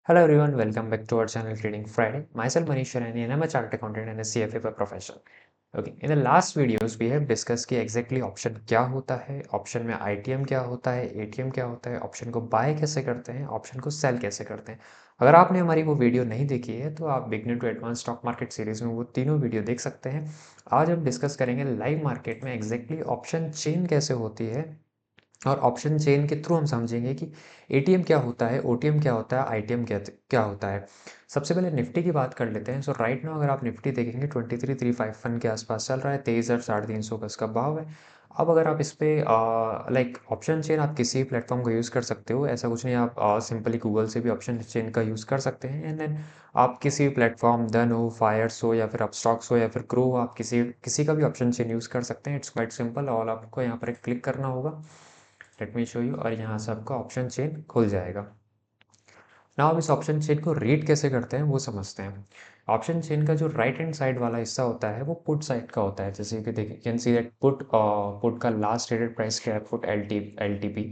Hello everyone, welcome back to our channel Trading Friday. Myself Manish Sharani and I'm a chartered accountant and a CFA by profession. Okay, in the last videos we have discussed कि exactly option क्या होता है, option में ITM क्या होता है, ATM क्या होता है, option को buy कैसे करते हैं, option को sell कैसे करते हैं। अगर आपने हमारी वो वीडियो नहीं देखी है तो आप beginner to advance stock market series में वो तीनों वीडियो देख सकते हैं। आज हम डिस्कस करेंगे लाइव मार्केट में एग्जैक्टली ऑप्शन चेन कैसे होती है और ऑप्शन चेन के थ्रू हम समझेंगे कि एटीएम क्या होता है, ओटीएम क्या होता है, आईटीएम क्या क्या होता है। सबसे पहले निफ्टी की बात कर लेते हैं। सो राइट नाउ अगर आप निफ्टी देखेंगे 23,351 के आसपास चल रहा है, 23,350 का इसका भाव है। अब अगर आप इस पे लाइक ऑप्शन चेन आप किसी भी प्लेटफॉर्म का यूज़ कर सकते हो, ऐसा कुछ नहीं। आप सिंपली गूगल से भी ऑप्शन चेन का यूज़ कर सकते हैं एंड देन आप किसी भी प्लेटफॉर्म डन हो, फायर्स हो या फिर अपस्टॉक्स हो या फिर क्रो हो, आप किसी किसी का भी ऑप्शन चेन यूज़ कर सकते हैं। It's quite simple. और आपको यहाँ पर क्लिक करना होगा, लेट मी शो यू, और यहाँ से आपका ऑप्शन चेन खुल जाएगा। नाउ अब इस ऑप्शन चेन को रीड कैसे करते हैं वो समझते हैं। ऑप्शन चेन का जो राइट हैंड साइड वाला हिस्सा होता है वो पुट साइड का होता है। जैसे कि देखिए, can see that put put का लास्ट ट्रेडेड प्राइस क्या है, put L T P.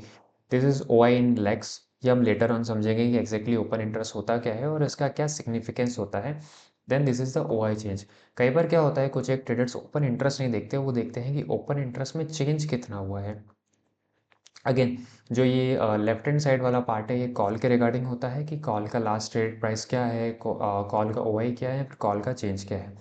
This is O I in lakhs. ये हम लेटर ऑन समझेंगे कि एक्जैक्टली ओपन इंटरेस्ट होता क्या है और इसका क्या सिग्निफिकेंस होता है। Then this is the O I change. कई बार क्या होता है, कुछ एक ट्रेडर्स ओपन इंटरेस्ट नहीं देखते, वो देखते हैं कि ओपन इंटरेस्ट में चेंज कितना हुआ है। अगेन, जो ये लेफ्ट हैंड साइड वाला पार्ट है ये कॉल के रिगार्डिंग होता है कि कॉल का लास्ट ट्रेड प्राइस क्या है, कॉल का ओआई क्या है, फिर कॉल का चेंज क्या है।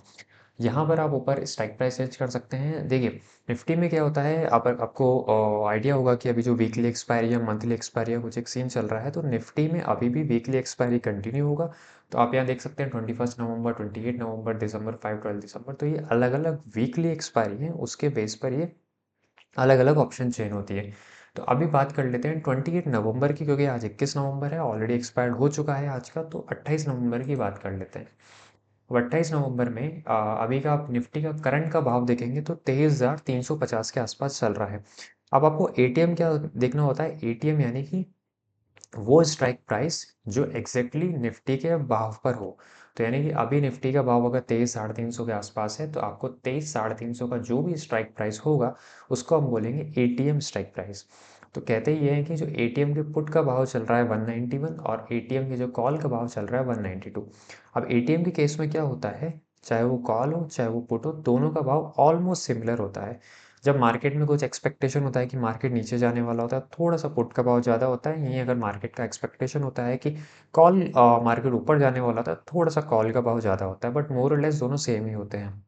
यहाँ पर आप ऊपर स्ट्राइक प्राइस चेंज कर सकते हैं। देखिए, निफ्टी में क्या होता है, आपको आइडिया होगा कि अभी जो वीकली एक्सपायरी या मंथली एक्सपायरी या कुछ एक सीन चल रहा है, तो निफ्टी में अभी भी वीकली एक्सपायरी कंटिन्यू होगा। तो आप यहाँ देख सकते हैं 21 नवंबर, 28 नवंबर, दिसंबर 5, 12 दिसंबर। तो ये अलग अलग वीकली एक्सपायरी है, उसके बेस पर ये अलग अलग ऑप्शन चेन होती है। तो अभी बात कर लेते हैं 28 नवंबर की, क्योंकि आज 21 नवंबर है, ऑलरेडी एक्सपायर्ड हो चुका है आज का। तो 28 नवंबर की बात कर लेते हैं। अब 28 नवंबर में अभी का आप निफ्टी का करंट का भाव देखेंगे तो 23,350 के आसपास चल रहा है। अब आपको एटीएम क्या देखना होता है, एटीएम यानी कि वो स्ट्राइक प्राइस जो एग्जैक्टली निफ्टी के भाव पर हो। तो यानी कि अभी निफ्टी का भाव अगर 23,350 के आसपास है, तो आपको 23,350 का जो भी स्ट्राइक प्राइस होगा उसको हम बोलेंगे एटीएम स्ट्राइक प्राइस। तो कहते ही ये है कि जो एटीएम के पुट का भाव चल रहा है 191 और एटीएम के जो कॉल का भाव चल रहा है 192। अब एटीएम के केस में क्या होता है, चाहे वो कॉल हो चाहे वो पुट हो, दोनों का भाव ऑलमोस्ट सिमिलर होता है। जब मार्केट में कुछ एक्सपेक्टेशन होता है कि मार्केट नीचे जाने वाला होता है, थोड़ा सा पुट का भाव ज़्यादा होता है। यहीं अगर मार्केट का एक्सपेक्टेशन होता है कि कॉल मार्केट ऊपर जाने वाला था, थोड़ा सा कॉल का भाव ज़्यादा होता है, बट मोर और लेस दोनों सेम ही होते हैं।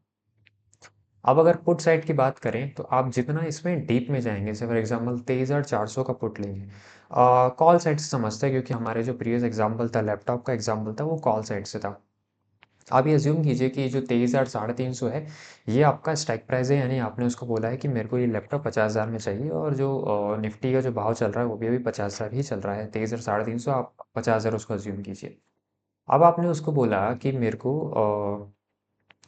अब अगर पुट साइड की बात करें तो आप जितना इसमें डीप में जाएंगे, जैसे फॉर एग्जांपल 23,400 का पुट लेंगे, कॉल साइड से समझते हैं, क्योंकि हमारे जो प्रीवियस एग्जांपल था, लैपटॉप का एग्जांपल था, वो कॉल साइड से था। आप ये अज्यूम कीजिए कि जो 23,350 है ये आपका स्ट्राइक प्राइस है, यानी आपने उसको बोला है कि मेरे को ये लैपटॉप 50,000 में चाहिए, और जो निफ्टी का जो भाव चल रहा है वो भी अभी 50,000 ही चल रहा है। 23,350, आप 50,000 उसको अज्यूम कीजिए। अब आपने उसको बोला कि मेरे को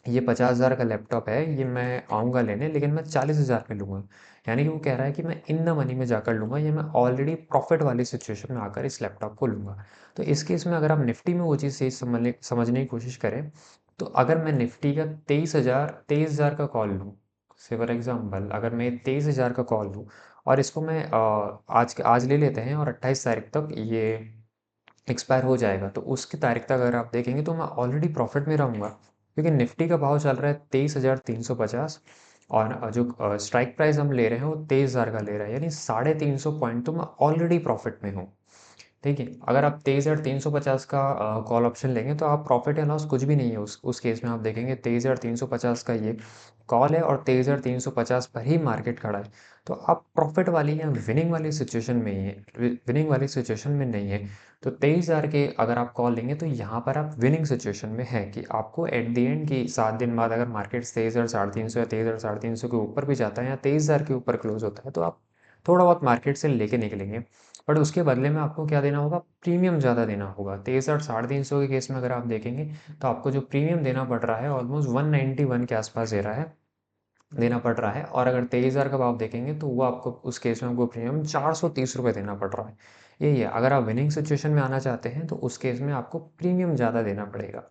ये 50,000 का लैपटॉप है, ये मैं आऊँगा लेने, लेकिन मैं 40,000 में लूँगा। यानी कि वो कह रहा है कि मैं इन द मनी में जाकर लूँगा, या मैं ऑलरेडी प्रॉफिट वाली सिचुएशन में आकर इस लैपटॉप को लूँगा। तो इस केस में अगर आप निफ्टी में वो चीज़ सही समझने की कोशिश करें, तो अगर मैं निफ्टी का 23,000 का कॉल लूँ, से फॉर एग्जांपल अगर मैं 23,000 का कॉल लूँ और इसको मैं आज ले लेते हैं और 28 तारीख तक ये एक्सपायर हो जाएगा, तो उसकी तारीख तक अगर आप देखेंगे तो मैं ऑलरेडी प्रॉफिट में रहूँगा, क्योंकि निफ्टी का भाव चल रहा है 23,350 और जो स्ट्राइक प्राइस हम ले रहे हैं वो 23,000 का ले रहा है, यानी 350 पॉइंट तो मैं ऑलरेडी प्रॉफिट में हूँ। ठीक है, अगर आप 23,350 का कॉल ऑप्शन लेंगे तो आप प्रॉफिट या लॉस कुछ भी नहीं है। उस केस में आप देखेंगे 23,350 का ये कॉल है और 23,350 पर ही मार्केट खड़ा है। तो आप प्रॉफिट वाली या विनिंग वाली सिचुएशन में ही है, विनिंग वाली सिचुएशन में नहीं है। तो 23,000 के अगर आप कॉल लेंगे तो यहाँ पर आप विनिंग सिचुएशन में है कि आपको एट द एंड की 7 दिन बाद अगर मार्केट 23,350 या 23,350 के ऊपर भी जाता है या 23,000 के ऊपर क्लोज होता है, तो आप थोड़ा बहुत मार्केट से लेके निकलेंगे। बट उसके बदले में आपको क्या देना होगा, प्रीमियम ज़्यादा देना होगा। 23,000 350 के केस में अगर आप देखेंगे तो आपको जो प्रीमियम देना पड़ रहा है ऑलमोस्ट 191 के आसपास देना पड़ रहा है। और अगर 23,000 का भाव देखेंगे तो वो आपको उस केस में आपको प्रीमियम 430 रुपये देना पड़ रहा है। यही है, अगर आप विनिंग सिचुएशन में आना चाहते हैं तो उस केस में आपको प्रीमियम ज़्यादा देना पड़ेगा।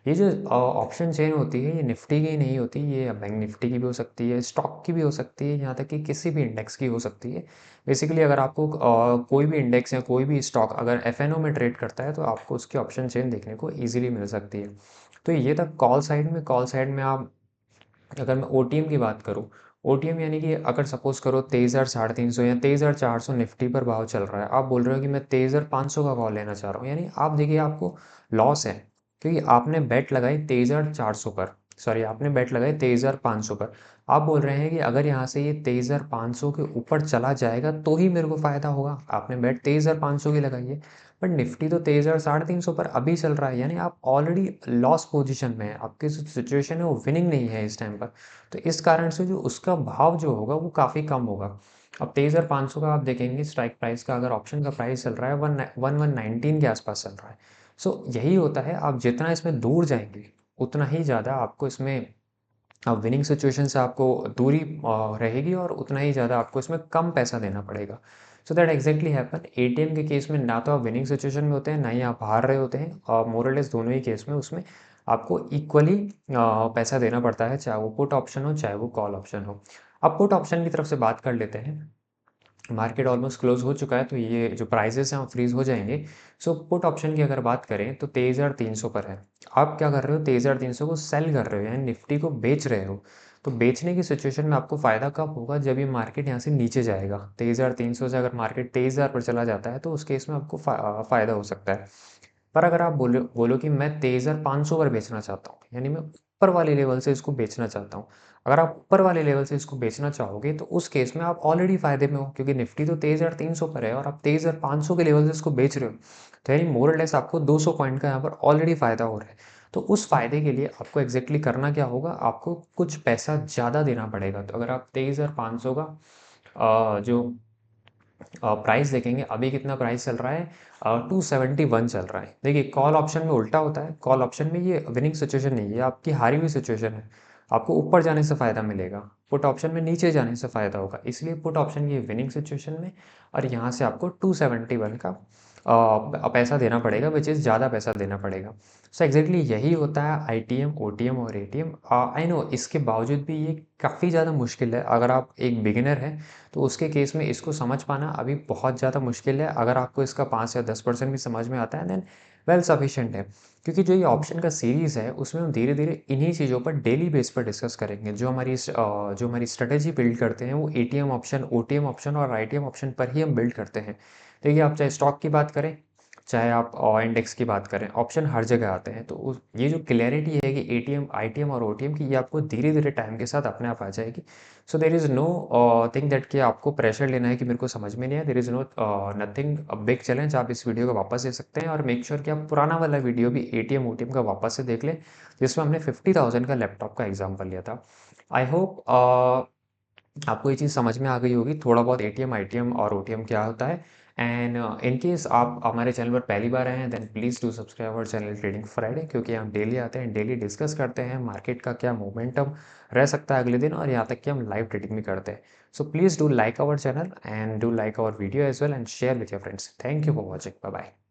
ये जो ऑप्शन चेन होती है ये निफ्टी की नहीं होती, ये बैंक निफ्टी की भी हो सकती है, स्टॉक की भी हो सकती है, यहाँ तक कि किसी भी इंडेक्स की हो सकती है। बेसिकली अगर आपको कोई भी इंडेक्स या कोई भी स्टॉक अगर एफएनओ में ट्रेड करता है तो आपको उसकी ऑप्शन चेन देखने को ईजिली मिल सकती है। तो ये था कॉल साइड में आप, अगर मैं ओटीएम की बात करूँ, ओटीएम यानी कि अगर सपोज करो 23,350 या 23,400 निफ्टी पर भाव चल रहा है, आप बोल रहे हो कि मैं 23,500 का कॉल लेना चाह रहा हूँ, यानी आप देखिए आपको लॉस है, क्योंकि आपने बेट लगाई 23,400 पर, सॉरी आपने बेट लगाई 23,500 पर। आप बोल रहे हैं कि अगर यहाँ से ये 23,500 के ऊपर चला जाएगा तो ही मेरे को फ़ायदा होगा, आपने बेट 23,500 की लगाई है। बट निफ्टी तो 23,350 पर अभी चल रहा है, यानी आप ऑलरेडी लॉस पोजीशन में हैं, आपकी जो सिचुएशन है वो विनिंग नहीं है इस टाइम पर। तो इस कारण से जो उसका भाव जो होगा वो काफ़ी कम होगा। अब 23,500 का आप देखेंगे स्ट्राइक प्राइस का, अगर ऑप्शन का प्राइस चल रहा है 1119 के आसपास चल रहा है। सो यही होता है, आप जितना इसमें दूर जाएंगे उतना ही ज़्यादा आपको इसमें विनिंग सिचुएशन से आपको दूरी रहेगी, और उतना ही ज़्यादा आपको इसमें कम पैसा देना पड़ेगा। So that exactly happen ATM के केस में, ना तो आप विनिंग सिचुएशन में होते हैं ना ही आप हार रहे होते हैं, और मोर और लेस दोनों ही केस में उसमें आपको इक्वली पैसा देना पड़ता है, चाहे वो पुट ऑप्शन हो चाहे वो कॉल ऑप्शन हो। अब पुट ऑप्शन की तरफ से बात कर लेते हैं। मार्केट ऑलमोस्ट क्लोज हो चुका है तो ये जो प्राइजेस हैं वो फ्रीज हो जाएंगे। सो पुट ऑप्शन की अगर बात करें तो 23,300 पर है। आप क्या कर रहे हो, 23,300 को सेल कर रहे हो, यानी निफ्टी को बेच रहे हो। तो बेचने की सिचुएशन में आपको फ़ायदा कब होगा, जब ये मार्केट यहाँ से नीचे जाएगा। 23,300 से अगर मार्केट 23,000 पर चला जाता है तो उस केस में आपको फ़ायदा हो सकता है। पर अगर आप बोलो बोलो कि मैं 23,500 पर बेचना चाहता हूँ, यानी मैं ऊपर वाले लेवल से इसको बेचना चाहता हूँ। अगर आप ऊपर वाले लेवल से इसको बेचना चाहोगे तो उस केस में आप ऑलरेडी फ़ायदे में हो, क्योंकि निफ्टी तो 23,300 पर है और आप 23,500 के लेवल से इसको बेच रहे हो। तो यानी मोर और लेस आपको 200 पॉइंट का यहाँ पर ऑलरेडी फ़ायदा हो रहा है। तो उस फ़ायदे के लिए आपको एग्ज़ैक्टली करना क्या होगा, आपको कुछ पैसा ज़्यादा देना पड़ेगा। तो अगर आप 23,500 का जो प्राइस देखेंगे, अभी कितना प्राइस चल रहा है, 271 चल रहा है। देखिए कॉल ऑप्शन में उल्टा होता है, कॉल ऑप्शन में ये विनिंग सिचुएशन नहीं है, ये आपकी हारी हुई सिचुएशन है। आपको ऊपर जाने से फ़ायदा मिलेगा, पुट ऑप्शन में नीचे जाने से फ़ायदा होगा, इसलिए पुट ऑप्शन की विनिंग सिचुएशन में, और यहाँ से आपको 271 का पैसा देना पड़ेगा, विच इज़ ज़्यादा पैसा देना पड़ेगा। सो एग्जैक्टली यही होता है आईटीएम, ओटीएम और एटीएम। आई नो इसके बावजूद भी ये काफ़ी ज़्यादा मुश्किल है, अगर आप एक बिगिनर हैं तो उसके केस में इसको समझ पाना अभी बहुत ज़्यादा मुश्किल है। अगर आपको इसका 5 या 10% भी समझ में आता है देन वेल सफिशिएंट है। क्योंकि जो ये ऑप्शन का सीरीज़ है उसमें हम धीरे-धीरे इन्हीं चीज़ों पर डेली बेस पर डिस्कस करेंगे। जो हमारी स्ट्रैटेजी बिल्ड करते हैं वो एटीएम ऑप्शन, ओटीएम ऑप्शन और आईटीएम ऑप्शन पर ही हम बिल्ड करते हैं। देखिए आप चाहे स्टॉक की बात करें, चाहे आप इंडेक्स की बात करें, ऑप्शन हर जगह आते हैं। तो ये जो क्लैरिटी है कि एटीएम, आईटीएम और ओटीएम की, ये आपको धीरे-धीरे टाइम के साथ अपने आप आ जाएगी। So there is no thing that कि आपको प्रेशर लेना है कि मेरे को समझ में नहीं आया। There is no nothing a big challenge. आप इस वीडियो को वापस देख सकते हैं और मेक श्योर कि आप पुराना वाला वीडियो भी एटीएम ओटीएम का वापस से देख लें, जिसमें हमने 50,000 का लैपटॉप का एग्जांपल लिया था। आई होप आपको ये चीज़ समझ में आ गई होगी थोड़ा बहुत, एटीएम, आईटीएम और ओटीएम क्या होता है। एंड इन केस आप हमारे चैनल पर पहली बार आए हैं then please do subscribe our channel trading Friday, क्योंकि हम डेली आते हैं, डेली डिस्कस करते हैं मार्केट का क्या मोमेंटम रह सकता है अगले दिन, और यहाँ तक कि हम लाइव ट्रेडिंग भी करते हैं। So please do like our channel and do like our video as well and share with your friends. Thank you for watching, bye bye.